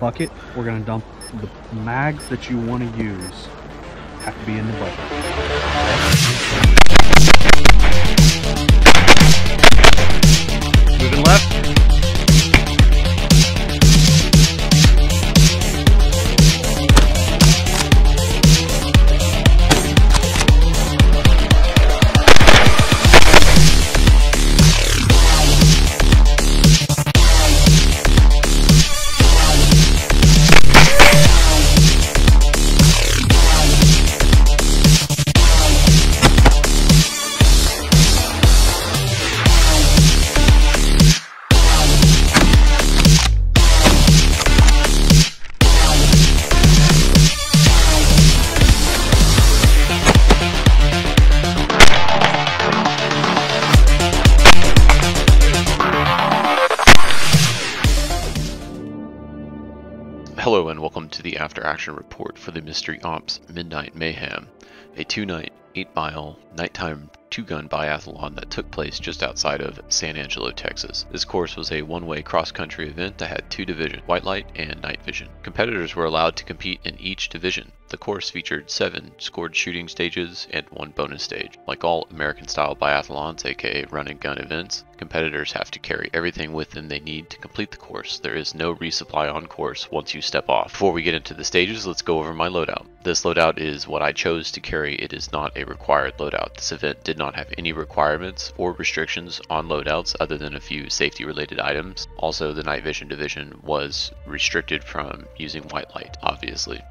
bucket. We're going to dump the mags that you want to use. Have to be in the bucket. Moving left. Hello and welcome to the after action report for the Mystery Ops Midnight Mayhem, a 2-night, 8-mile, nighttime 2-gun biathlon that took place just outside of San Angelo, Texas. This course was a one-way cross-country event that had 2 divisions, white light and night vision. Competitors were allowed to compete in each division. The course featured 7 scored shooting stages and 1 bonus stage. Like all American-style biathlons, aka run-and-gun events, competitors have to carry everything with them they need to complete the course. There is no resupply on course once you step off. Before we get into the stages, let's go over my loadout. This loadout is what I chose to carry. It is not a required loadout. This event did not have any requirements or restrictions on loadouts other than a few safety-related items. Also, the night vision division was restricted from using white light, obviously.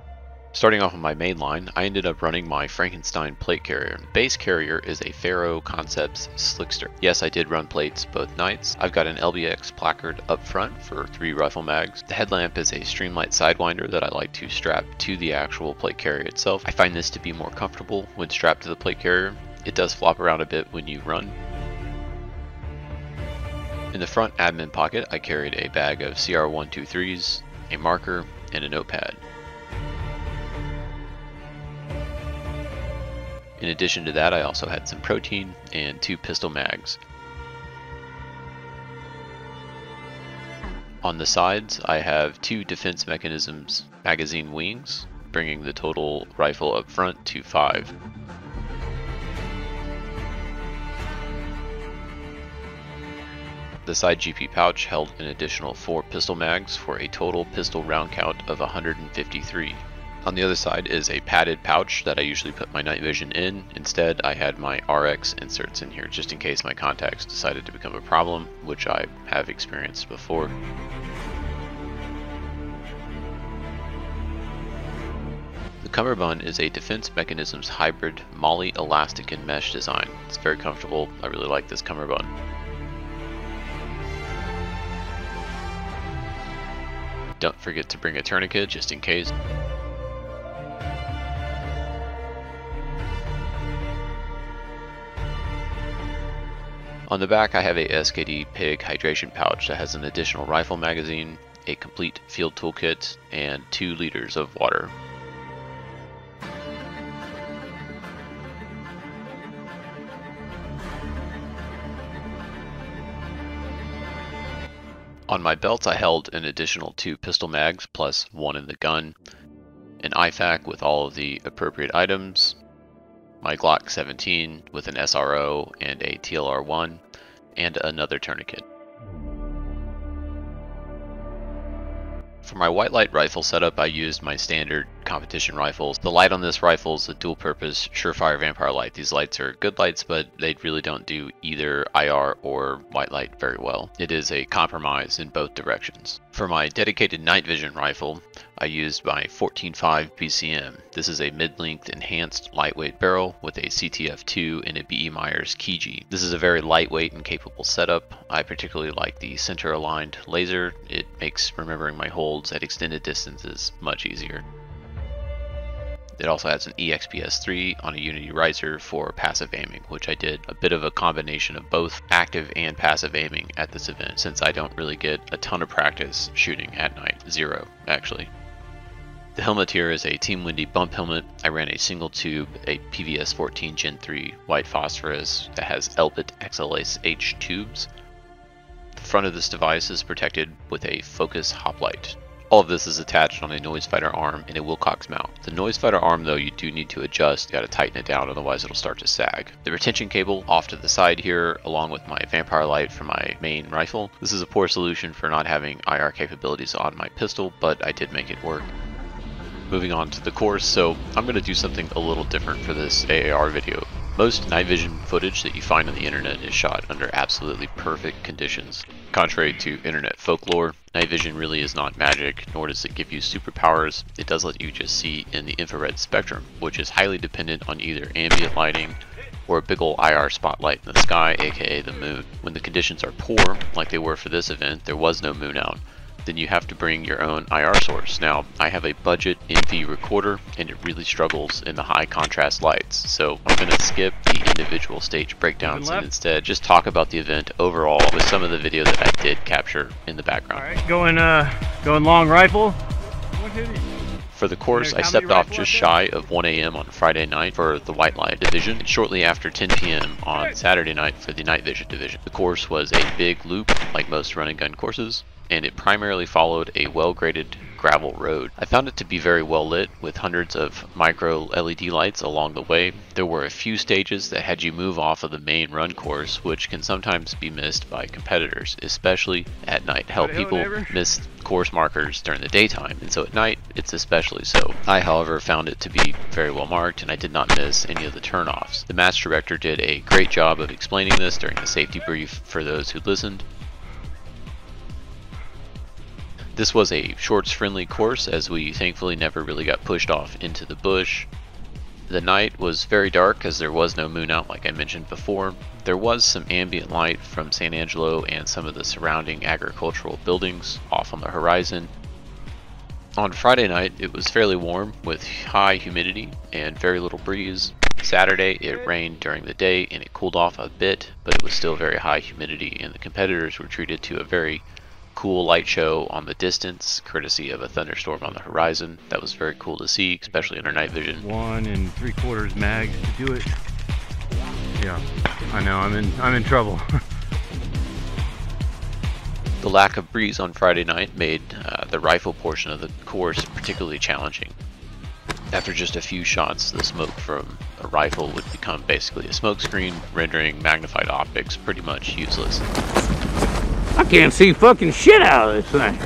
Starting off on my main line, I ended up running my Frankenstein plate carrier. The base carrier is a Ferro Concepts Slickster. Yes, I did run plates both nights. I've got an LBX placard up front for 3 rifle mags. The headlamp is a Streamlight Sidewinder that I like to strap to the actual plate carrier itself. I find this to be more comfortable when strapped to the plate carrier. It does flop around a bit when you run. In the front admin pocket, I carried a bag of CR123s, a marker, and a notepad. In addition to that, I also had some protein and 2 pistol mags. On the sides, I have 2 defense mechanisms magazine wings, bringing the total rifle up front to 5. The side GP pouch held an additional 4 pistol mags for a total pistol round count of 153. On the other side is a padded pouch that I usually put my night vision in. Instead, I had my RX inserts in here just in case my contacts decided to become a problem, which I have experienced before. The cummerbund is a Defense Mechanisms hybrid MOLLE elastic and mesh design. It's very comfortable. I really like this cummerbund. Don't forget to bring a tourniquet just in case. On the back, I have a SKD Pig hydration pouch that has an additional rifle magazine, a complete field toolkit, and 2 liters of water. On my belt, I held an additional 2 pistol mags plus 1 in the gun, an IFAK with all of the appropriate items, my Glock 17 with an SRO and a TLR1, and another tourniquet. For my white light rifle setup, I used my standard competition rifles. The light on this rifle is a dual purpose Surefire Vampire light. These lights are good lights, but they really don't do either IR or white light very well. It is a compromise in both directions. For my dedicated night vision rifle, I used my 14.5 BCM. This is a mid-length enhanced lightweight barrel with a CTF2 and a BE Meyers Kiji. This is a very lightweight and capable setup. I particularly like the center aligned laser. It makes remembering my holds at extended distances much easier. It also has an EXPS3 on a Unity riser for passive aiming, which I did a bit of a combination of both active and passive aiming at this event, since I don't really get a ton of practice shooting at night. 0, actually. The helmet here is a Team Wendy bump helmet. I ran a single tube, a PVS-14 Gen 3 white phosphorus that has elbit XLSH tubes. The front of this device is protected with a focus hoplite. All of this is attached on a noise fighter arm and a Wilcox mount. The noise fighter arm though you do need to adjust, you gotta tighten it down, otherwise it'll start to sag. The retention cable off to the side here, along with my vampire light for my main rifle. This is a poor solution for not having IR capabilities on my pistol, but I did make it work. Moving on to the course, so I'm going to do something a little different for this AAR video. Most night vision footage that you find on the internet is shot under absolutely perfect conditions. Contrary to internet folklore, night vision really is not magic, nor does it give you superpowers. It does let you just see in the infrared spectrum, which is highly dependent on either ambient lighting or a big ol' IR spotlight in the sky, aka the moon. When the conditions are poor, like they were for this event, there was no moon out, then you have to bring your own IR source. Now, I have a budget NV recorder and it really struggles in the high contrast lights, so I'm going to skip the individual stage breakdowns and instead just talk about the event overall with some of the video that I did capture in the background. Alright, going long rifle. For the course, I stepped off just shy of 1 AM on Friday night for the White Light Division, and shortly after 10 PM on Saturday night for the Night Vision Division. The course was a big loop, like most run and gun courses, and it primarily followed a well-graded gravel road. I found it to be very well lit, with hundreds of micro LED lights along the way. There were a few stages that had you move off of the main run course, which can sometimes be missed by competitors, especially at night. Hell, people miss course markers during the daytime, and so at night it's especially so. I, however, found it to be very well marked, and I did not miss any of the turnoffs. The match director did a great job of explaining this during the safety brief for those who listened. This was a shorts-friendly course, as we thankfully never really got pushed off into the bush. The night was very dark as there was no moon out, like I mentioned before. There was some ambient light from San Angelo and some of the surrounding agricultural buildings off on the horizon. On Friday night, it was fairly warm with high humidity and very little breeze. Saturday, it rained during the day and it cooled off a bit, but it was still very high humidity, and the competitors were treated to a very cool light show on the distance, courtesy of a thunderstorm on the horizon. That was very cool to see, especially under night vision. 1 3/4 mags to do it. Yeah, I know, I'm in trouble. The lack of breeze on Friday night made the rifle portion of the course particularly challenging. After just a few shots, the smoke from a rifle would become basically a smoke screen, rendering magnified optics pretty much useless. I can't see fucking shit out of this thing.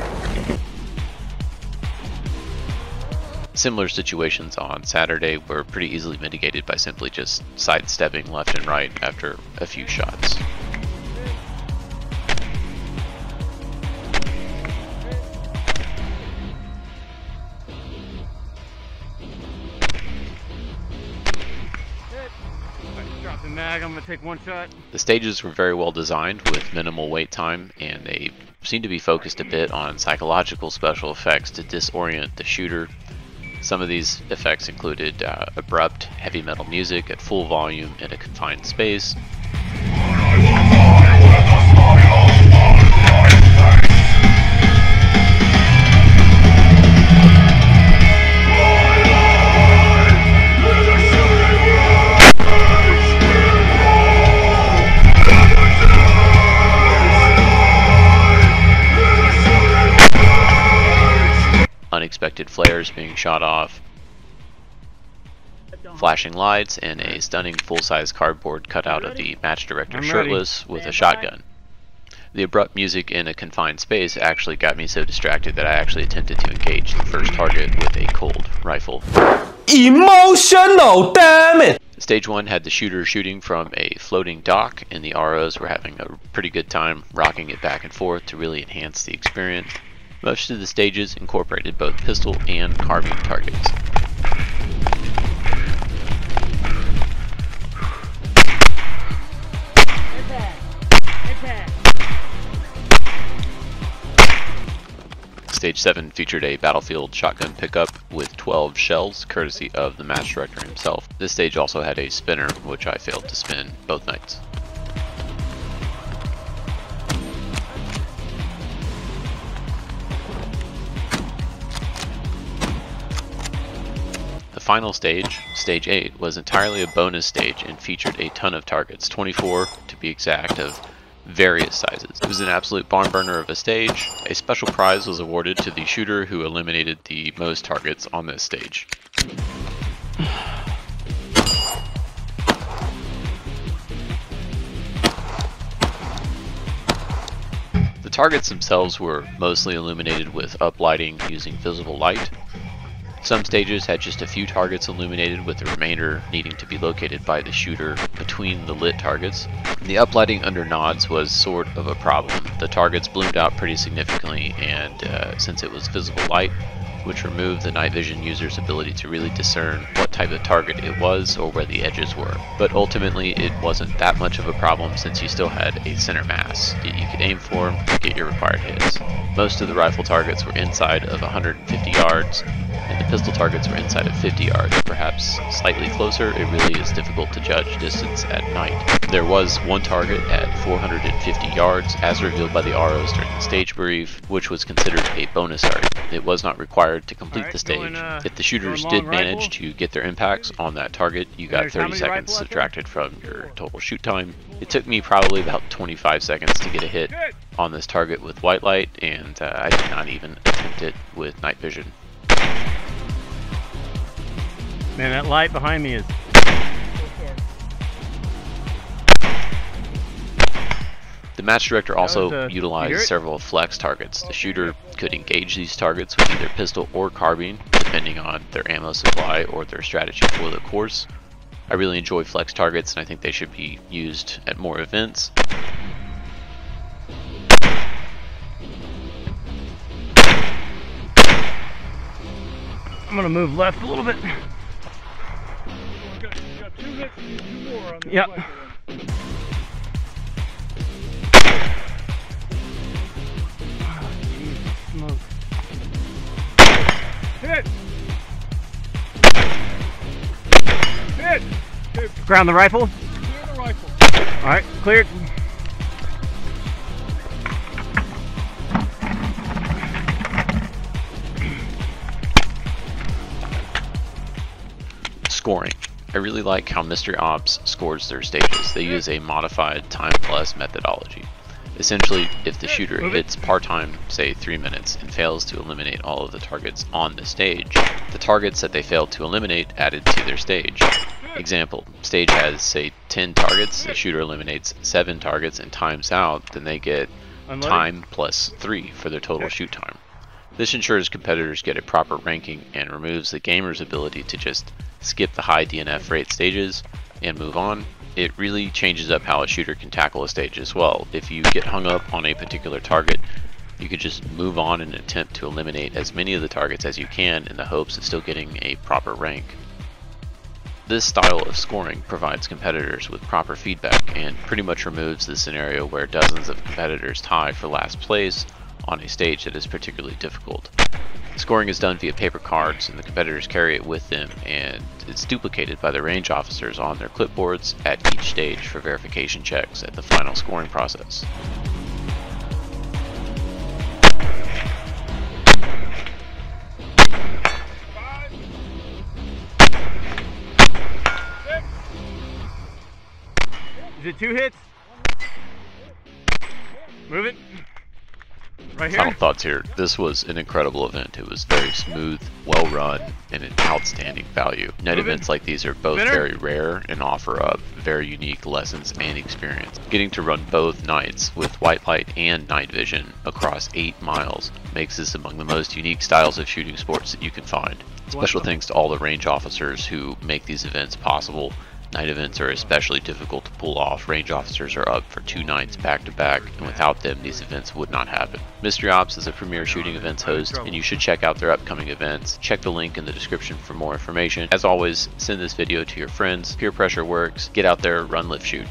Similar situations on Saturday were pretty easily mitigated by simply just sidestepping left and right after a few shots. Drop the mag, I'm gonna take one shot. The stages were very well designed with minimal wait time, and they seemed to be focused a bit on psychological special effects to disorient the shooter. Some of these effects included abrupt heavy metal music at full volume in a confined space. Unexpected flares being shot off, flashing lights, and a stunning full-size cardboard cutout of the match director shirtless with a shotgun. The abrupt music in a confined space actually got me so distracted that I actually attempted to engage the first target with a cold rifle. Emotional, damn it! Stage 1 had the shooter shooting from a floating dock, and the ROs were having a pretty good time rocking it back and forth to really enhance the experience. Most of the stages incorporated both pistol and carbine targets. Stage 7 featured a battlefield shotgun pickup with 12 shells, courtesy of the match director himself. This stage also had a spinner, which I failed to spin both nights. The final stage, Stage 8, was entirely a bonus stage and featured a ton of targets, 24 to be exact, of various sizes. It was an absolute barn burner of a stage. A special prize was awarded to the shooter who eliminated the most targets on this stage. The targets themselves were mostly illuminated with uplighting using visible light. Some stages had just a few targets illuminated, with the remainder needing to be located by the shooter between the lit targets. The uplighting under nods was sort of a problem. The targets bloomed out pretty significantly, and since it was visible light, which removed the night vision user's ability to really discern what type of target it was or where the edges were. But ultimately it wasn't that much of a problem, since you still had a center mass that you could aim for to get your required hits. Most of the rifle targets were inside of 150 yards, and the pistol targets were inside of 50 yards, perhaps slightly closer. It really is difficult to judge distance at night. There was one target at 450 yards, as revealed by the ROs during the stage brief, which was considered a bonus target. It was not required to complete the stage. If the shooters did manage to get their impacts on that target, you got 30 seconds subtracted from your total shoot time. It took me probably about 25 seconds to get a hit on this target with white light, and I did not even attempt it with night vision. Man, that light behind me is... The match director also utilized several flex targets. The shooter could engage these targets with either pistol or carbine, depending on their ammo supply or their strategy for the course. I really enjoy flex targets, and I think they should be used at more events. I'm gonna move left a little bit. Got 2 hits and 2 more on the Yep. flanker. Smoke. Hit! Hit! Okay, Ground the rifle. clear the rifle. Alright, cleared. Scoring. I really like how Mystery Ops scores their stages. They use a modified time plus methodology. Essentially, if the shooter hits par time, say 3 minutes, and fails to eliminate all of the targets on the stage, the targets that they failed to eliminate added to their stage. Example, stage has, say, 10 targets, the shooter eliminates 7 targets and times out, then they get time plus 3 for their total shoot time. This ensures competitors get a proper ranking and removes the gamer's ability to just skip the high DNF rate stages and move on. It really changes up how a shooter can tackle a stage as well. If you get hung up on a particular target, you could just move on and attempt to eliminate as many of the targets as you can in the hopes of still getting a proper rank. This style of scoring provides competitors with proper feedback and pretty much removes the scenario where dozens of competitors tie for last place on a stage that is particularly difficult. Scoring is done via paper cards, and the competitors carry it with them, and it's duplicated by the range officers on their clipboards at each stage for verification checks at the final scoring process. Is it 2 hits? Move it. Right here. Final thoughts here. This was an incredible event. It was very smooth, well run, and an outstanding value. Night events like these are both very rare and offer up very unique lessons and experience. Getting to run both nights with white light and night vision across 8 miles makes this among the most unique styles of shooting sports that you can find. Special thanks to all the range officers who make these events possible. Night events are especially difficult to pull off. Range officers are up for 2 nights back to back, and without them these events would not happen. Mystery Ops is a premier shooting events host, and you should check out their upcoming events. Check the link in the description for more information. As always, send this video to your friends. Peer pressure works. Get out there, run, lift, shoot.